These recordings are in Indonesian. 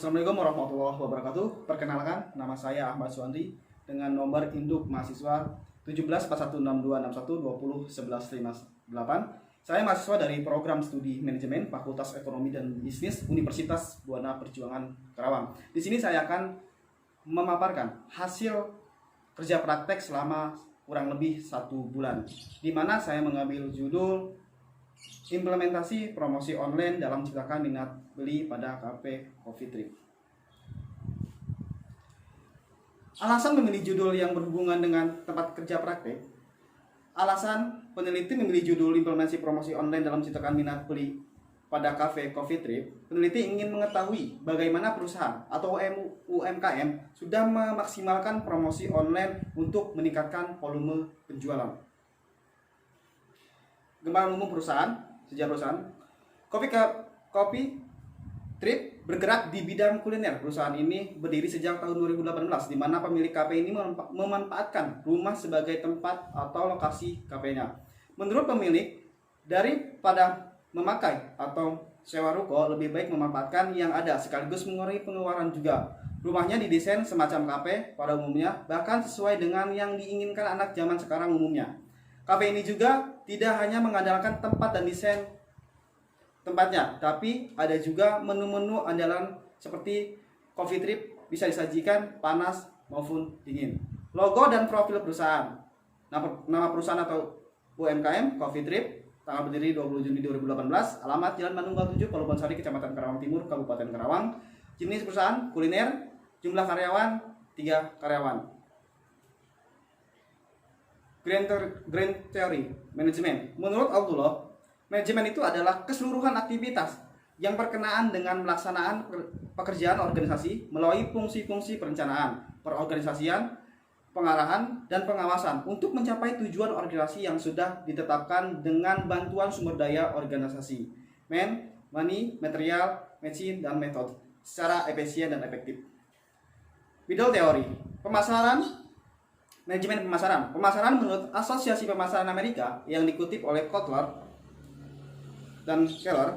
Assalamualaikum warahmatullahi wabarakatuh. Perkenalkan, nama saya Ahmad Suandri dengan nomor induk mahasiswa 17416261201158. Saya mahasiswa dari program studi manajemen Fakultas Ekonomi dan Bisnis Universitas Buana Perjuangan Karawang. Di sini saya akan memaparkan hasil kerja praktek selama kurang lebih 1 bulan, di mana saya mengambil judul implementasi promosi online dalam menciptakan minat beli pada Cafe Coffee Trip. Alasan memilih judul yang berhubungan dengan tempat kerja praktek. Alasan peneliti memilih judul implementasi promosi online dalam menciptakan minat beli pada Cafe Coffee Trip. Peneliti ingin mengetahui bagaimana perusahaan atau UMKM sudah memaksimalkan promosi online untuk meningkatkan volume penjualan. Gambaran umum perusahaan, sejarah perusahaan. Coffee Trip bergerak di bidang kuliner. Perusahaan ini berdiri sejak tahun 2018, di mana pemilik kafe ini memanfaatkan rumah sebagai tempat atau lokasi kafenya. Menurut pemilik, daripada memakai atau sewa ruko, lebih baik memanfaatkan yang ada sekaligus mengurangi pengeluaran juga. Rumahnya didesain semacam kafe pada umumnya, bahkan sesuai dengan yang diinginkan anak zaman sekarang umumnya. Kafe ini juga tidak hanya mengandalkan tempat dan desain tempatnya, tapi ada juga menu-menu andalan seperti Coffee Trip bisa disajikan panas maupun dingin. Logo dan profil perusahaan. Nama perusahaan atau UMKM Coffee Trip, tanggal berdiri 20 Juni 2018, alamat Jalan Manunggal 7, Palembang Sari, Kecamatan Karawang Timur, Kabupaten Karawang. Jenis perusahaan kuliner, jumlah karyawan 3 karyawan. Grand Theory Manajemen. Menurut Abdullah, manajemen itu adalah keseluruhan aktivitas yang berkenaan dengan melaksanaan pekerjaan organisasi melalui fungsi-fungsi perencanaan, perorganisasian, pengarahan, dan pengawasan untuk mencapai tujuan organisasi yang sudah ditetapkan dengan bantuan sumber daya organisasi, money, material, mesin, dan metode secara efisien dan efektif. Middle Theory Pemasaran. Manajemen pemasaran. Pemasaran menurut Asosiasi Pemasaran Amerika yang dikutip oleh Kotler dan Keller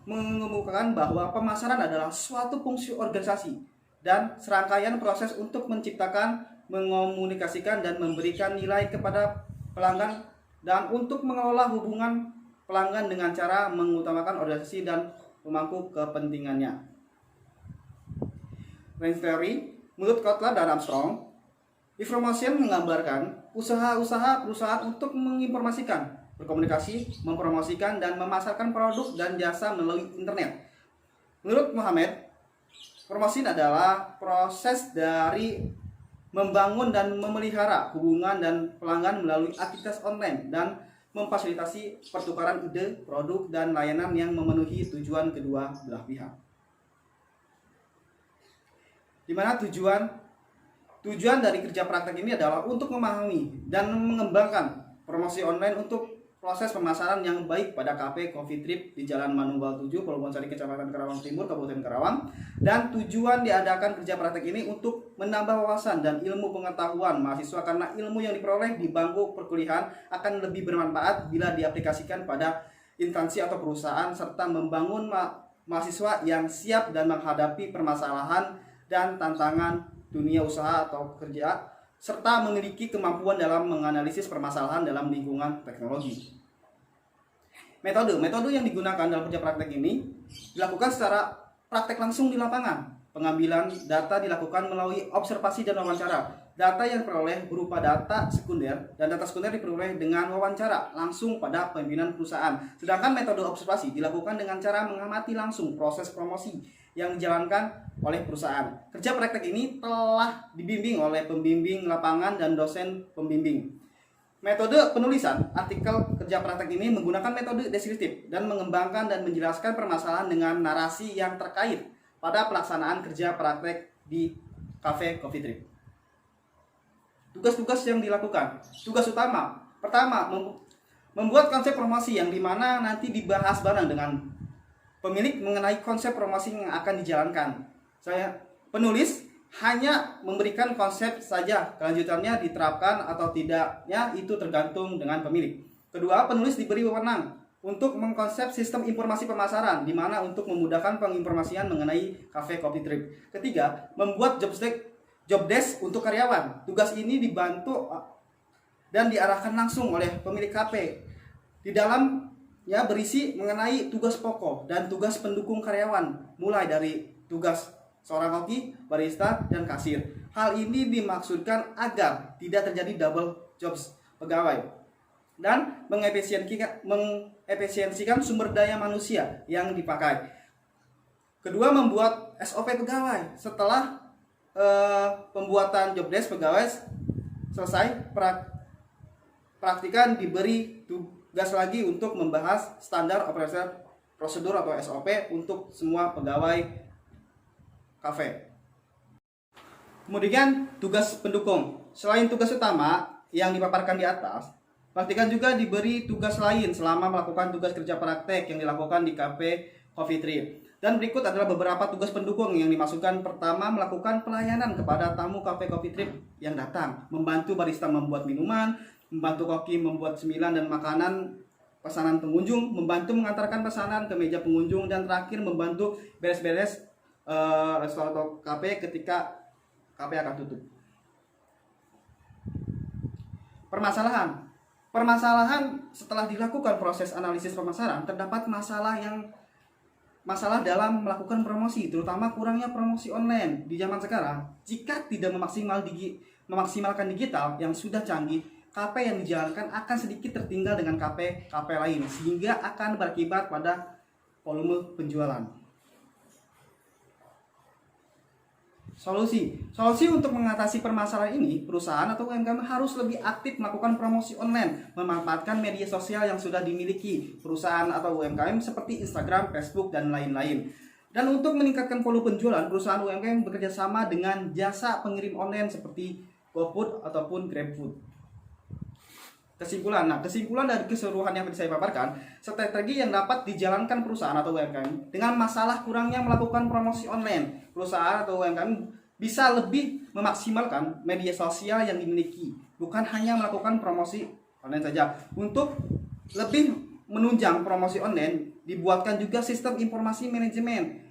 mengemukakan bahwa pemasaran adalah suatu fungsi organisasi dan serangkaian proses untuk menciptakan, mengomunikasikan, dan memberikan nilai kepada pelanggan dan untuk mengelola hubungan pelanggan dengan cara mengutamakan organisasi dan memangku kepentingannya. Range Theory menurut Kotler dan Armstrong, information menggambarkan usaha-usaha perusahaan untuk menginformasikan, berkomunikasi, mempromosikan, dan memasarkan produk dan jasa melalui internet. Menurut Muhammad, promosi adalah proses dari membangun dan memelihara hubungan dan pelanggan melalui aktivitas online dan memfasilitasi pertukaran ide, produk, dan layanan yang memenuhi tujuan kedua belah pihak. Di mana tujuan dari kerja praktek ini adalah untuk memahami dan mengembangkan promosi online untuk proses pemasaran yang baik pada Cafe Coffee Trip di Jalan Manunggal 7, Palembang Sari, Kecamatan Karawang Timur, Kabupaten Karawang. Dan tujuan diadakan kerja praktek ini untuk menambah wawasan dan ilmu pengetahuan mahasiswa, karena ilmu yang diperoleh di bangku perkuliahan akan lebih bermanfaat bila diaplikasikan pada instansi atau perusahaan, serta membangun mahasiswa yang siap dan menghadapi permasalahan dan tantangan dunia usaha atau kerja, serta memiliki kemampuan dalam menganalisis permasalahan dalam lingkungan teknologi. Metode yang digunakan dalam kerja praktek ini dilakukan secara praktek langsung di lapangan. Pengambilan data dilakukan melalui observasi dan wawancara. Data yang diperoleh berupa data sekunder, dan data sekunder diperoleh dengan wawancara langsung pada pimpinan perusahaan. Sedangkan metode observasi dilakukan dengan cara mengamati langsung proses promosi yang dijalankan oleh perusahaan. Kerja praktek ini telah dibimbing oleh pembimbing lapangan dan dosen pembimbing. Metode penulisan artikel kerja praktek ini menggunakan metode deskriptif dan mengembangkan dan menjelaskan permasalahan dengan narasi yang terkait pada pelaksanaan kerja praktek di Cafe Coffee Trip. Tugas-tugas yang dilakukan. Tugas utama, pertama, membuat konsep promosi yang dimana nanti dibahas bareng dengan pemilik mengenai konsep promosi yang akan dijalankan. Penulis hanya memberikan konsep saja, kelanjutannya diterapkan atau tidaknya itu tergantung dengan pemilik. Kedua, penulis diberi wewenang untuk mengkonsep sistem informasi pemasaran, di mana untuk memudahkan penginformasian mengenai Cafe Coffee Trip. Ketiga, membuat job desk untuk karyawan. Tugas ini dibantu dan diarahkan langsung oleh pemilik kafe. Di dalamnya berisi mengenai tugas pokok dan tugas pendukung karyawan, mulai dari tugas seorang koki, barista, dan kasir. Hal ini dimaksudkan agar tidak terjadi double jobs pegawai dan mengefisiensikan sumber daya manusia yang dipakai. Kedua, membuat SOP pegawai. Setelah pembuatan job desk pegawai selesai, praktikan diberi tugas lagi untuk membahas standar operasional prosedur atau SOP untuk semua pegawai kafe. Kemudian tugas pendukung. Selain tugas utama yang dipaparkan di atas, praktikan juga diberi tugas lain selama melakukan tugas kerja praktek yang dilakukan di Cafe Coffee Trip. Dan berikut adalah beberapa tugas pendukung yang dimasukkan. Pertama, melakukan pelayanan kepada tamu Cafe Coffee Trip yang datang, membantu barista membuat minuman, membantu koki membuat cemilan dan makanan pesanan pengunjung, membantu mengantarkan pesanan ke meja pengunjung, dan terakhir membantu beres-beres restoran atau kafe ketika kafe akan tutup. Permasalahan setelah dilakukan proses analisis pemasaran, terdapat masalah dalam melakukan promosi, terutama kurangnya promosi online di zaman sekarang. Jika tidak memaksimalkan digital yang sudah canggih, kafe yang dijalankan akan sedikit tertinggal dengan kafe lain, sehingga akan berakibat pada volume penjualan. Solusi untuk mengatasi permasalahan ini, perusahaan atau UMKM harus lebih aktif melakukan promosi online, memanfaatkan media sosial yang sudah dimiliki perusahaan atau UMKM seperti Instagram, Facebook, dan lain-lain. Dan untuk meningkatkan volume penjualan, perusahaan UMKM bekerja sama dengan jasa pengirim online seperti GoFood ataupun GrabFood. Kesimpulan dari keseluruhan yang tadi saya paparkan, strategi yang dapat dijalankan perusahaan atau UMKM dengan masalah kurangnya melakukan promosi online, perusahaan atau UMKM bisa lebih memaksimalkan media sosial yang dimiliki, bukan hanya melakukan promosi online saja. Untuk lebih menunjang promosi online, dibuatkan juga sistem informasi manajemen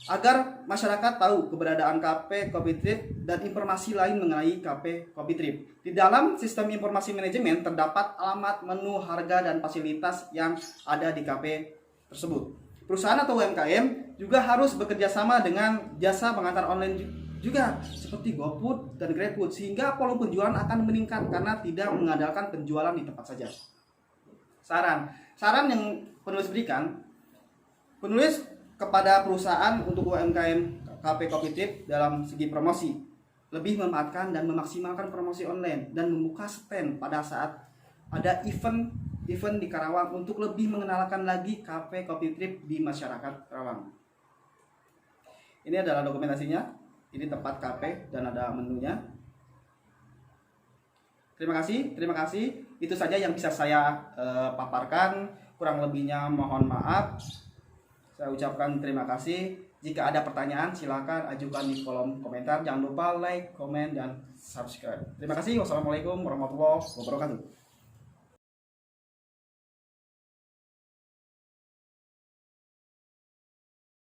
agar masyarakat tahu keberadaan Cafe Coffee Trip dan informasi lain mengenai Cafe Coffee Trip. Di dalam sistem informasi manajemen terdapat alamat, menu, harga, dan fasilitas yang ada di kafe tersebut. Perusahaan atau UMKM juga harus bekerja sama dengan jasa pengantar online juga seperti GoFood dan GrabFood, sehingga volume penjualan akan meningkat karena tidak mengandalkan penjualan di tempat saja. Saran yang penulis berikan, penulis kepada perusahaan untuk UMKM Cafe Coffee Trip dalam segi promosi, lebih memanfaatkan dan memaksimalkan promosi online dan membuka stand pada saat ada event di Karawang untuk lebih mengenalkan lagi Cafe Coffee Trip di masyarakat Karawang. Ini adalah dokumentasinya, ini tempat kafe dan ada menunya. Terima kasih. Itu saja yang bisa saya paparkan. Kurang lebihnya mohon maaf. Saya ucapkan terima kasih. Jika ada pertanyaan silakan ajukan di kolom komentar. Jangan lupa like, komen, dan subscribe. Terima kasih. Wassalamualaikum warahmatullahi wabarakatuh.